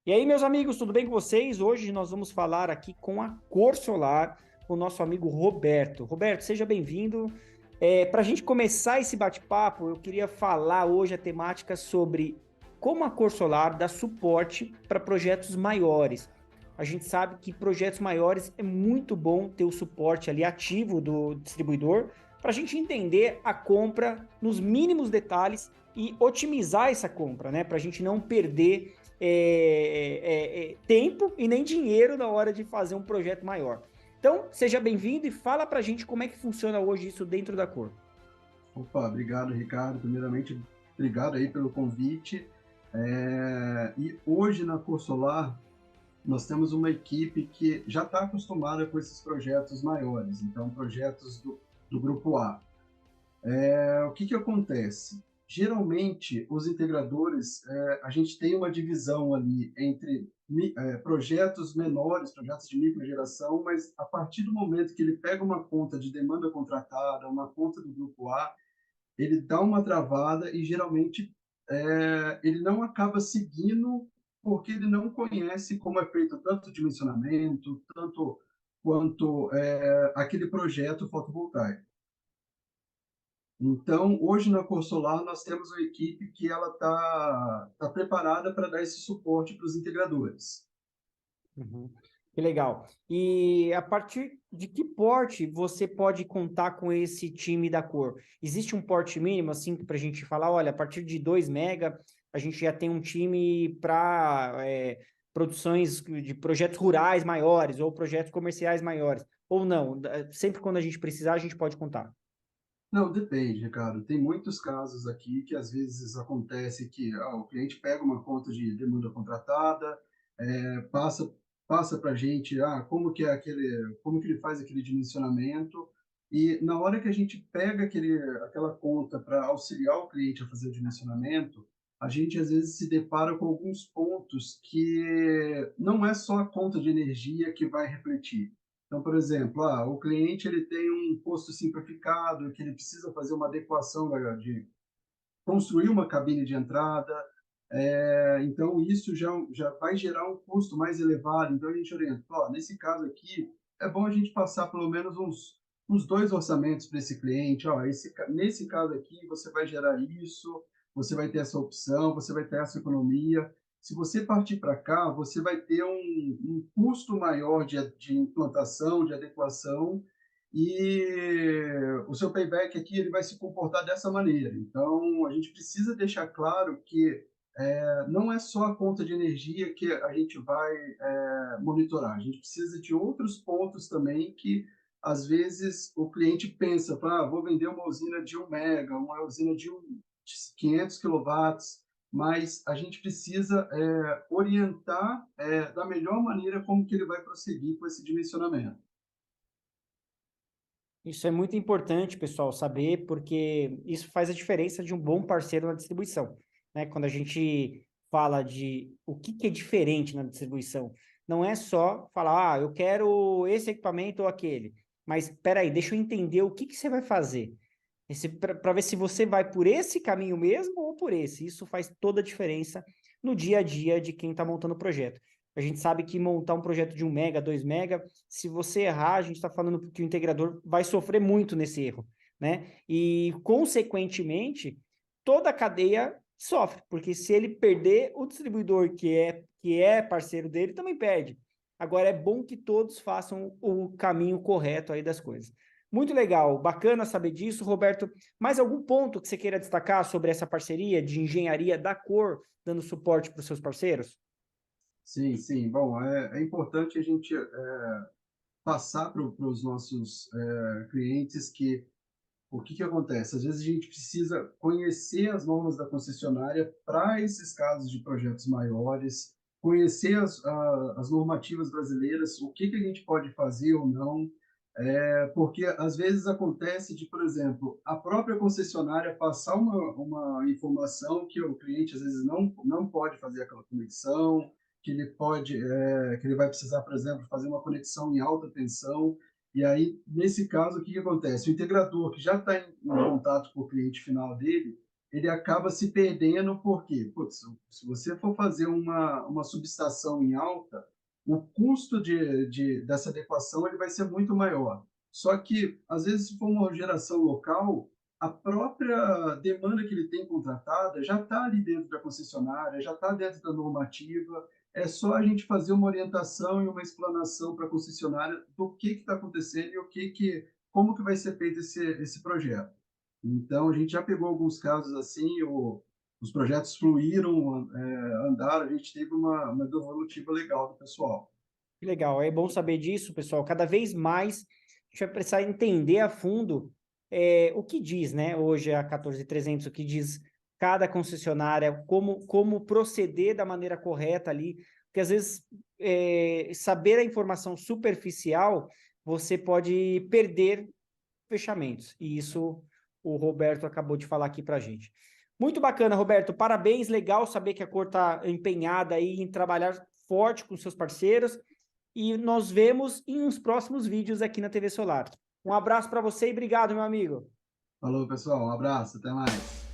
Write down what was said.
E aí, meus amigos, tudo bem com vocês? Hoje nós vamos falar aqui com a Cor Solar, com o nosso amigo Roberto. Roberto, seja bem-vindo. Para a gente começar esse bate-papo, eu queria falar hoje a temática sobre como a Cor Solar dá suporte para projetos maiores. A gente sabe que projetos maiores é muito bom ter o suporte ali ativo do distribuidor para a gente entender a compra nos mínimos detalhes e otimizar essa compra, né? Para a gente não perder tempo e nem dinheiro na hora de fazer um projeto maior. Então, seja bem-vindo e fala para a gente como é que funciona hoje isso dentro da Cor. Opa, obrigado, Ricardo. Primeiramente, obrigado aí pelo convite. E hoje na Corsolar, nós temos uma equipe que já está acostumada com esses projetos maiores, então projetos do Grupo A. O que acontece? Geralmente, os integradores, a gente tem uma divisão ali entre projetos menores, projetos de microgeração, mas a partir do momento que ele pega uma conta de demanda contratada, uma conta do Grupo A, ele dá uma travada e geralmente ele não acaba seguindo porque ele não conhece como é feito tanto o dimensionamento, tanto quanto aquele projeto fotovoltaico. Então, hoje na Cor Solar, nós temos uma equipe que ela tá preparada para dar esse suporte para os integradores. Uhum. Que legal. E a partir de que porte você pode contar com esse time da Cor? Existe um porte mínimo, assim, para a gente falar, olha, a partir de 2 mega, a gente já tem um time para produções de projetos rurais maiores ou projetos comerciais maiores. Ou não, sempre quando a gente precisar, a gente pode contar. Não, depende, Ricardo. Tem muitos casos aqui que às vezes acontece que o cliente pega uma conta de demanda contratada, passa para a gente como que é como que ele faz aquele dimensionamento, e na hora que a gente pega aquela conta para auxiliar o cliente a fazer o dimensionamento, a gente às vezes se depara com alguns pontos que não é só a conta de energia que vai refletir. Então, por exemplo, o cliente ele tem um custo simplificado, que ele precisa fazer uma adequação de construir uma cabine de entrada, então isso já vai gerar um custo mais elevado. Então a gente orienta, nesse caso aqui, é bom a gente passar pelo menos uns 2 orçamentos para esse cliente. Nesse caso aqui, você vai gerar isso, você vai ter essa opção, você vai ter essa economia. Se você partir para cá, você vai ter um custo maior de implantação, de adequação, e o seu payback aqui ele vai se comportar dessa maneira. Então, a gente precisa deixar claro que não é só a conta de energia que a gente vai monitorar. A gente precisa de outros pontos também que, às vezes, o cliente pensa, vou vender uma usina de 1 mega, uma usina de 500 quilowatts, mas a gente precisa orientar da melhor maneira como que ele vai prosseguir com esse dimensionamento. Isso é muito importante, pessoal, saber, porque isso faz a diferença de um bom parceiro na distribuição, né? Quando a gente fala de o que que é diferente na distribuição, não é só falar, eu quero esse equipamento ou aquele, mas espera aí, deixa eu entender o que que você vai fazer, para ver se você vai por esse caminho mesmo ou por esse. Isso faz toda a diferença no dia a dia de quem está montando o projeto. A gente sabe que montar um projeto de 1 mega, 2 mega, se você errar, a gente está falando que o integrador vai sofrer muito nesse erro, né? E, consequentemente, toda a cadeia sofre, porque se ele perder, o distribuidor que é parceiro dele também perde. Agora, é bom que todos façam o caminho correto aí das coisas. Muito legal, bacana saber disso, Roberto. Mais algum ponto que você queira destacar sobre essa parceria de engenharia da Cor, dando suporte para os seus parceiros? Sim, sim. Bom, é importante a gente passar para os nossos clientes que o que acontece? Às vezes a gente precisa conhecer as normas da concessionária para esses casos de projetos maiores, conhecer as normativas brasileiras, o que a gente pode fazer ou não, porque às vezes acontece de, por exemplo, a própria concessionária passar uma informação que o cliente às vezes não pode fazer aquela conexão, que ele vai precisar, por exemplo, fazer uma conexão em alta tensão, e aí, nesse caso, o que acontece? O integrador que já está em contato com o cliente final dele, ele acaba se perdendo, porque, putz, se você for fazer uma subestação em alta, o custo dessa adequação ele vai ser muito maior. Só que, às vezes, se for uma geração local, a própria demanda que ele tem contratada já está ali dentro da concessionária, já está dentro da normativa, é só a gente fazer uma orientação e uma explanação para a concessionária do que está acontecendo e como que vai ser feito esse projeto. Então, a gente já pegou alguns casos assim, os projetos fluíram, andaram, a gente teve uma devolutiva legal do pessoal. Que legal, é bom saber disso, pessoal. Cada vez mais a gente vai precisar entender a fundo o que diz, né? Hoje a 14.300, o que diz cada concessionária, como proceder da maneira correta ali, porque às vezes saber a informação superficial, você pode perder fechamentos, e isso o Roberto acabou de falar aqui para a gente. Muito bacana, Roberto, parabéns, legal saber que a Cor está empenhada aí em trabalhar forte com seus parceiros, e nós vemos em uns próximos vídeos aqui na TV Solar. Um abraço para você e obrigado, meu amigo. Falou, pessoal, um abraço, até mais.